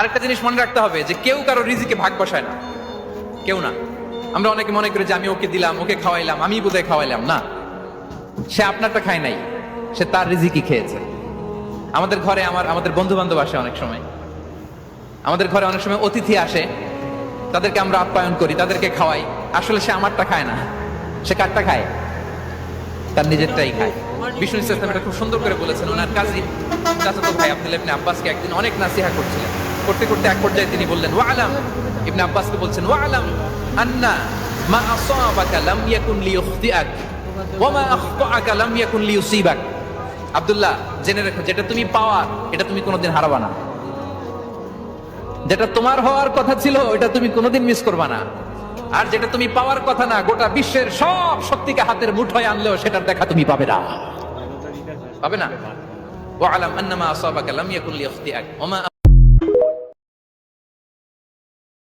আরেকটা জিনিস মনে রাখতে হবে যে কেউ কারো রিজিকে ভাগ বসায় না, কেউ না। আমরা অনেকে মনে করি যে আমি ওকে দিলাম, ওকে খাওয়াইলাম, আমি বোধহয় খাওয়াইলাম। না, সে আপনারটা খায় নাই, সে তার রিজিকই খেয়েছে। আমাদের ঘরে আমাদের বন্ধু বান্ধব আসে অনেক সময়, আমাদের ঘরে অনেক সময় অতিথি আসে, তাদেরকে আমরা আপ্যায়ন করি, তাদেরকে খাওয়াই। আসলে সে আমারটা খায় না, সে কারটা খায়? তার নিজেরটাই খায়। বিষ্ণু ইসলাম এটা খুব সুন্দর করে বলেছেন। ওনার কাজিন চাচাতো ভাই আব্দুল্লাহ ইবনে আব্বাসকে একদিন অনেক নাসিহা করছিলেন। করতে করতে এক পর্যায়ে তিনি বললেন, ওয়ালাম, ইবনে আব্বাসকে বলছেন, ওয়ালাম আন্না মা আসাবাকা লাম ইয়াকুন লিইখতিআক ওয়া মা আখতাআকা লাম ইয়াকুন লিইউসিবাক। আব্দুল্লাহ, জেনে রাখো, যেটা তুমি পাওয়ার এটা তুমি কোনোদিন হারাবা না। যেটা তোমার হওয়ার কথা ছিল ওটা তুমি কোনোদিন মিস করবা না। আর যেটা তুমি পাওয়ার কথা না, গোটা বিশ্বের সব শক্তিকে হাতের মুঠোয় আনলেও সেটার দেখা তুমি পাবে না, পাবে না। ওয়ালাম আন্নামা আসাবাকা লাম ইয়াকুন লিইখতিআক ওয়া মা